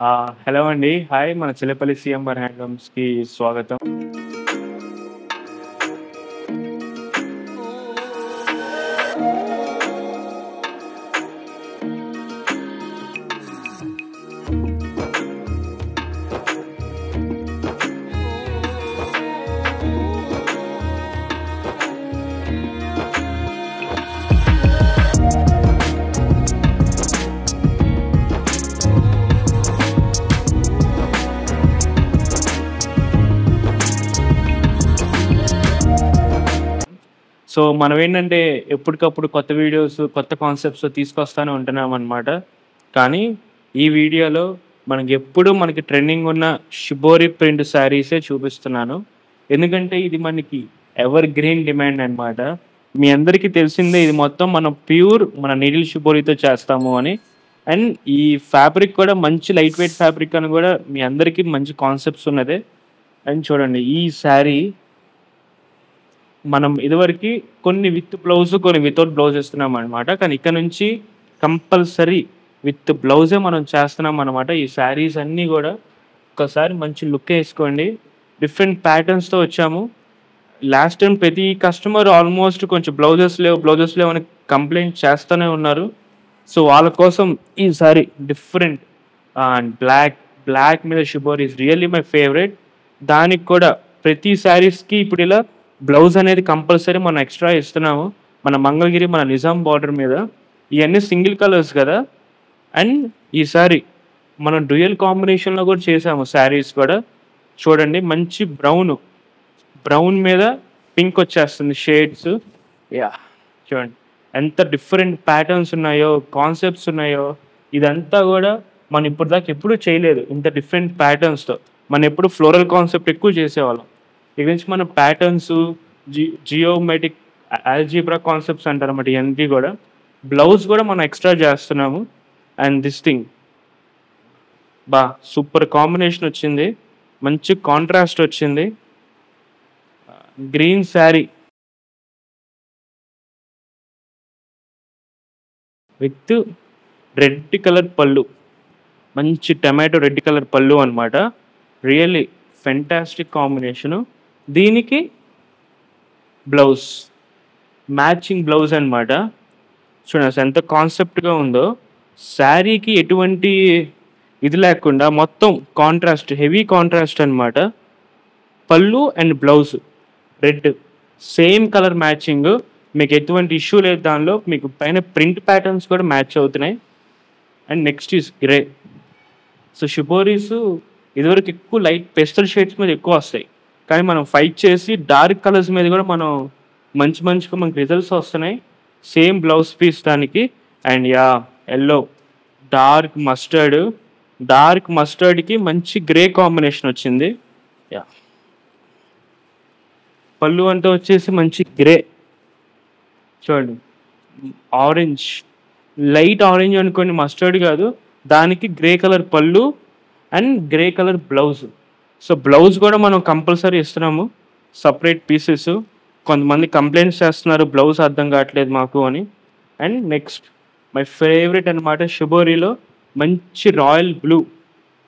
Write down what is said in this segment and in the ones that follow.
Hello అండి. Hi. మన Chillapalli CMR హ్యాండ్లూమ్స్‌కి స్వాగతం. సో, మనమేంటంటే ఎప్పటికప్పుడు కొత్త వీడియోస్, కొత్త కాన్సెప్ట్స్ తీసుకొస్తానే ఉంటున్నామనమాట. కానీ ఈ వీడియోలో మనకి ట్రెండింగ్ ఉన్న షిబోరి ప్రింట్ శారీసే చూపిస్తున్నాను. ఎందుకంటే ఇది మనకి ఎవర్ గ్రీన్ డిమాండ్ అనమాట. మీ అందరికీ తెలిసిందే ఇది మొత్తం మనం ప్యూర్ మన నీడిల్ షిబోరితో చేస్తాము అని. అండ్ ఈ ఫ్యాబ్రిక్ కూడా మంచి లైట్ వెయిట్ ఫ్యాబ్రిక్ అని కూడా మీ అందరికీ మంచి కాన్సెప్ట్స్ ఉన్నదే. అండ్ చూడండి ఈ శారీ మనం ఇదివరకి కొన్ని విత్ బ్లౌజ్, కొన్ని వితౌట్ బ్లౌజ్ ఇస్తున్నామనమాట. కానీ ఇక్కడ నుంచి కంపల్సరీ విత్ బ్లౌజే మనం చేస్తున్నామనమాట. ఈ శారీస్ అన్నీ కూడా ఒక్కసారి మంచి లుక్ ఏసుకోండి. డిఫరెంట్ ప్యాటర్న్స్‌తో వచ్చాము. లాస్ట్ టైం ప్రతి కస్టమర్ ఆల్మోస్ట్ కొంచెం బ్లౌజెస్ లేవు అని కంప్లెయింట్ చేస్తూనే ఉన్నారు. సో, వాళ్ళ కోసం ఈ సారీ డిఫరెంట్ అండ్ బ్లాక్ మీద shibori is really my favourite. దానికి కూడా ప్రతి శారీస్‌కి ఇప్పుడు ఇలా బ్లౌజ్ అనేది కంపల్సరీ మనం ఎక్స్ట్రా ఇస్తున్నాము. మన మంగళగిరి, మన నిజాం బార్డర్ మీద. ఇవన్నీ సింగిల్ కలర్స్ కదా. అండ్ ఈసారి మనం డ్యూయల్ కాంబినేషన్‌లో కూడా చేసాము శారీస్ కూడా. చూడండి మంచి బ్రౌన్ మీద పింక్ వచ్చేస్తుంది షేడ్స్. యాహ్! చూడండి ఎంత డిఫరెంట్ ప్యాటర్న్స్ ఉన్నాయో, కాన్సెప్ట్స్ ఉన్నాయో. ఇదంతా కూడా మనం ఇప్పటిదాకా ఎప్పుడూ చేయలేదు ఇంత డిఫరెంట్ ప్యాటర్న్స్‌తో. మనం ఎప్పుడు ఫ్లోరల్ కాన్సెప్ట్ ఎక్కువ చేసేవాళ్ళం. ఇక నుంచి మనం ప్యాటర్న్స్, జియోమెట్రిక్, ఆల్జీబ్రా కాన్సెప్ట్స్ అంటారన్నమాట. ఇవన్నీ కూడా బ్లౌజ్ కూడా మనం ఎక్స్ట్రా చేస్తున్నాము. And this thing super combination వచ్చింది. మంచి కాంట్రాస్ట్ వచ్చింది. Green sari with red colour పళ్ళు, మంచి టమాటో రెడ్ కలర్ పళ్ళు అనమాట. Really fantastic combination. దీనికి బ్లౌజ్, మ్యాచింగ్ బ్లౌజ్ అనమాట. చూడండి అసలు ఎంత కాన్సెప్ట్గా ఉందో. శారీకి ఎటువంటి ఇది లేకుండా మొత్తం కాంట్రాస్ట్, హెవీ కాంట్రాస్ట్ అనమాట. పళ్ళు and blouse red same colour matching. మీకు ఎటువంటి ఇష్యూ లేదు దానిలో. మీకు పైన ప్రింట్ ప్యాటర్న్స్ కూడా మ్యాచ్ అవుతున్నాయి. And next is grey. So, shiboris ఇదివరకు ఎక్కువ లైట్ పెస్టల్ షేడ్స్ మీద ఎక్కువ వస్తాయి. కానీ మనం ఫైట్ చేసి డార్క్ కలర్స్ మీద కూడా మనం మంచిగా మనకి రిజల్ట్స్ వస్తున్నాయి. సేమ్ బ్లౌజ్ పీస్ దానికి. అండ్ ఎల్లో, డార్క్ మస్టర్డ్కి మంచి గ్రే కాంబినేషన్ వచ్చింది. యా పళ్ళు అంతా వచ్చేసి మంచి గ్రే. చూడండి ఆరెంజ్, లైట్ ఆరెంజ్ అనుకోండి, మస్టర్డ్ కాదు. దానికి గ్రే కలర్ పళ్ళు and grey colour blouse. So, blouse కూడా మనం కంపల్సరీ ఇస్తున్నాము, సపరేట్ పీసెస్. కొంతమంది కంప్లైంట్స్ చేస్తున్నారు బ్లౌజ్ అర్థం కావట్లేదు మాకు అని. అండ్ నెక్స్ట్ మై ఫేవరెట్ అనమాట షిబోరిలో మంచి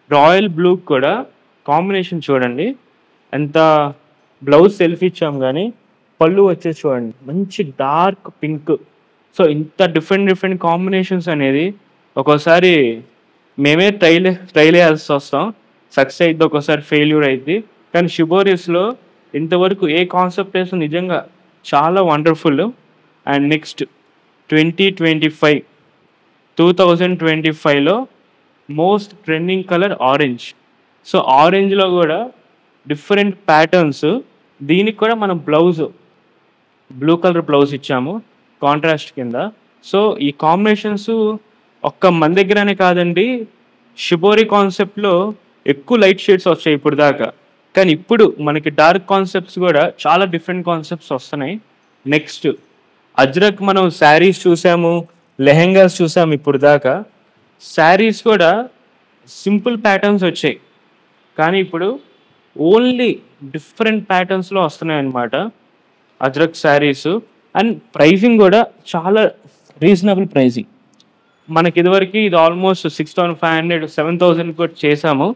రాయల్ బ్లూ కూడా కాంబినేషన్ చూడండి. ఎంత బ్లౌజ్ సెల్ఫ్ ఇచ్చాం కానీ పళ్ళు వచ్చేసి చూడండి మంచి డార్క్ పింక్. సో, ఇంత డిఫరెంట్ కాంబినేషన్స్ అనేది ఒక్కోసారి మేమే ట్రైల్ చేయాల్సి వస్తాం. సక్సెస్ అయితే ఒక్కోసారి ఫెయిల్యూర్ అయింది. కానీ షిబోరీస్లో ఇంతవరకు ఏ కాన్సెప్ట్ వేసిన నిజంగా చాలా వండర్ఫుల్. అండ్ నెక్స్ట్ 2025లో most trending colour orange. So, ఆరెంజ్లో కూడా డిఫరెంట్ ప్యాటర్న్స్. దీనికి కూడా మనం బ్లూ కలర్ బ్లౌజ్ ఇచ్చాము కాంట్రాస్ట్ కింద. సో, ఈ కాంబినేషన్స్ ఒక్క మన దగ్గరనే కాదండి, షిబోరి కాన్సెప్ట్లో ఎక్కువ లైట్ షేడ్స్ వచ్చాయి ఇప్పుడు దాకా. కానీ ఇప్పుడు మనకి డార్క్ కాన్సెప్ట్స్ కూడా చాలా డిఫరెంట్ కాన్సెప్ట్స్ వస్తున్నాయి. నెక్స్ట్ అజ్రక్ మనం శారీస్ చూసాము, లెహెంగాస్ చూసాము. ఇప్పుడు దాకా శారీస్ కూడా సింపుల్ ప్యాటర్న్స్ వచ్చాయి. కానీ ఇప్పుడు ఓన్లీ డిఫరెంట్ ప్యాటర్న్స్లో వస్తున్నాయి అన్నమాట అజ్రక్ శారీస్. అండ్ ప్రైజింగ్ కూడా చాలా రీజనబుల్ ప్రైజింగ్. మనకి ఇదివరకు ఇది ఆల్మోస్ట్ 6500 7000 కూడా చేసాము.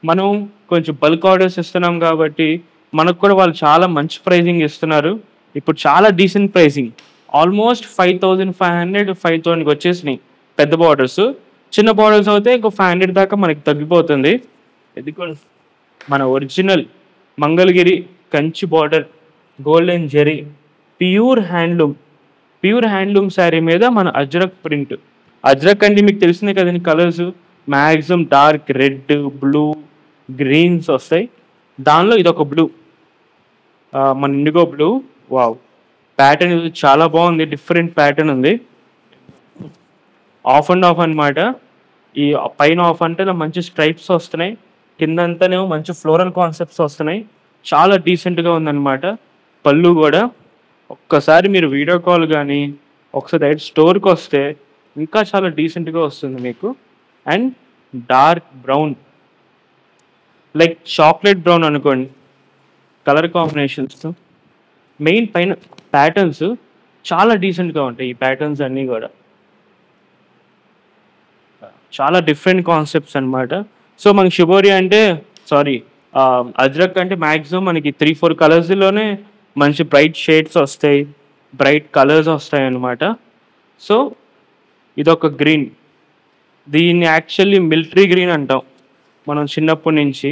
మనం కొంచెం బల్క్ ఆర్డర్స్ ఇస్తున్నాం కాబట్టి మనకు కూడా వాళ్ళు చాలా మంచి ప్రైజింగ్ ఇస్తున్నారు. ఇప్పుడు చాలా డీసెంట్ ప్రైజింగ్ ఆల్మోస్ట్ 5500 5000కి వచ్చేసినాయి పెద్ద బార్డర్స్. చిన్న బార్డర్స్ అయితే ఇంకో 500 దాకా మనకి తగ్గిపోతుంది. ఇది కూడా మన original Mangalagiri Kanchi border golden zari pure handloom sari మీద మన అజ్రక్ ప్రింట్. అజ్రక్ అంటే మీకు తెలిసిందే కదండి, colours maximum dark red, blue, greens వస్తాయి. దానిలో ఇదొక బ్లూ, మన ఇండిగో బ్లూ. వావ్, ప్యాటర్న్ ఇది చాలా బాగుంది, డిఫరెంట్ ప్యాటర్న్ ఉంది. ఆఫ్ అండ్ ఆఫ్ అనమాట. ఈ పైన ఆఫ్ అంటే ఇలా మంచి స్ట్రైప్స్ వస్తున్నాయి, కిందంతానేమో మంచి ఫ్లోరల్ కాన్సెప్ట్స్ వస్తున్నాయి. చాలా డీసెంట్గా ఉందన్నమాట. పళ్ళు కూడా ఒక్కసారి మీరు వీడియో కాల్ కానీ ఒకసారి డైరెక్ట్ స్టోర్కి వస్తే ఇంకా చాలా డీసెంట్గా వస్తుంది మీకు. And dark brown, like chocolate brown అనుకోండి కలర్ కాంబినేషన్స్తో. మెయిన్ పైన ప్యాటర్న్స్ చాలా డీసెంట్గా ఉంటాయి. ఈ ప్యాటర్న్స్ అన్నీ కూడా చాలా డిఫరెంట్ కాన్సెప్ట్స్ అనమాట. సో మనకి షిబోరి అంటే అజ్రక్ అంటే మ్యాక్సిమం మనకి 3-4 కలర్స్లోనే మంచి బ్రైట్ షేడ్స్ వస్తాయి, బ్రైట్ కలర్స్ వస్తాయి అన్నమాట. సో ఇదొక గ్రీన్, దీన్ని యాక్చువల్లీ మిలిటరీ గ్రీన్ అంటాం మనం చిన్నప్పటి నుంచి.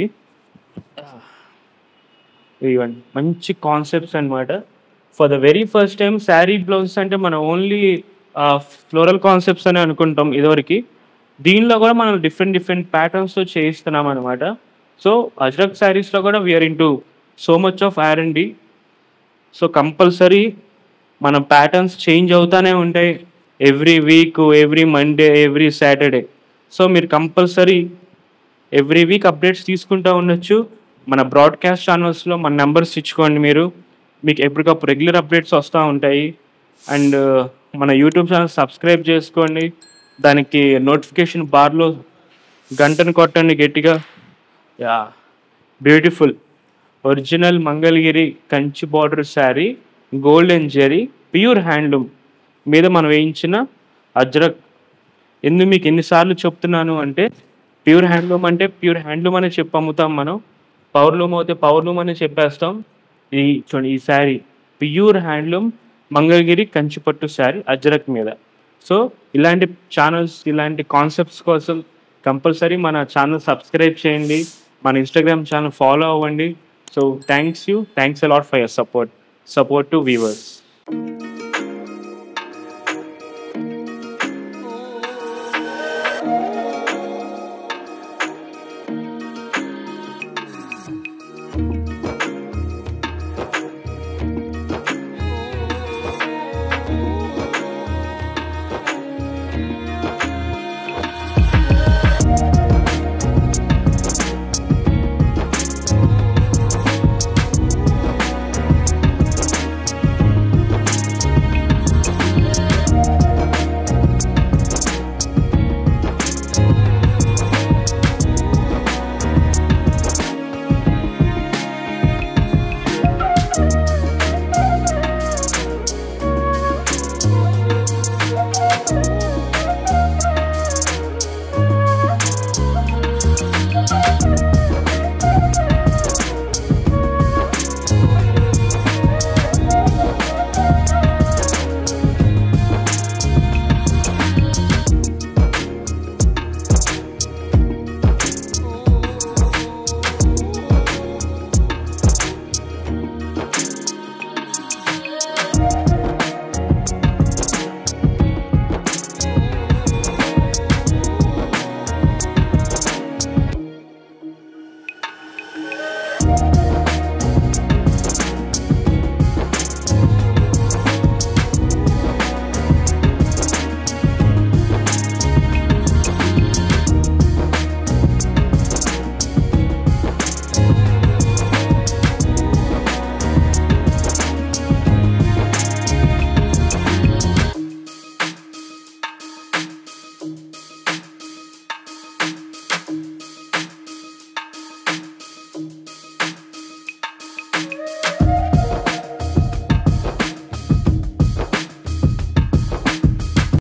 ఇవ్వండి మంచి కాన్సెప్ట్స్ అనమాట. For the very first time sari blouses అంటే మనం ఓన్లీ ఫ్లోరల్ కాన్సెప్ట్స్ అని అనుకుంటాం ఇదివరకు. దీనిలో కూడా మనం డిఫరెంట్ ప్యాటర్న్స్తో చేయిస్తున్నాం అనమాట. సో అజ్రక్ శారీస్లో కూడా we are into so much of R&D. So compulsory మన ప్యాటర్న్స్ చేంజ్ అవుతూనే ఉంటాయి every week, every Monday, every Saturday. So మీరు కంపల్సరీ ఎవ్రీ వీక్ అప్డేట్స్ తీసుకుంటూ ఉండొచ్చు. మన బ్రాడ్కాస్ట్ ఛానల్స్లో మన నెంబర్స్ ఇచ్చుకోండి, మీకు ఎప్పటికప్పుడు రెగ్యులర్ అప్డేట్స్ వస్తూ ఉంటాయి. అండ్ మన యూట్యూబ్ ఛానల్ సబ్స్క్రైబ్ చేసుకోండి, దానికి నోటిఫికేషన్ బార్లో గంటను కొట్టండి గట్టిగా. Yeah, beautiful original Mangalagiri Kanchi border sari golden zari pure handloom మీద మనం వేయించిన అజ్రక్. ఎందుకు మీకు ఎన్నిసార్లు చెప్తున్నాను అంటే ప్యూర్ హ్యాండ్లూమ్ అంటే ప్యూర్ హ్యాండ్లూమ్ అనే చెప్పి అమ్ముతాం మనం, పవర్లూమ్ అయితే పవర్లూమ్ అని చెప్పేస్తాం. చూడండి ఈ శారీ ప్యూర్ హ్యాండ్లూమ్ మంగళగిరి కంచిపట్టు శారీ అజ్రక్ మీద. సో ఇలాంటి ఛానల్స్, ఇలాంటి కాన్సెప్ట్స్ కోసం కంపల్సరీ మన ఛానల్ సబ్స్క్రైబ్ చేయండి, మన ఇన్స్టాగ్రామ్ ఛానల్ ఫాలో అవ్వండి. So thanks a lot for your support to viewers.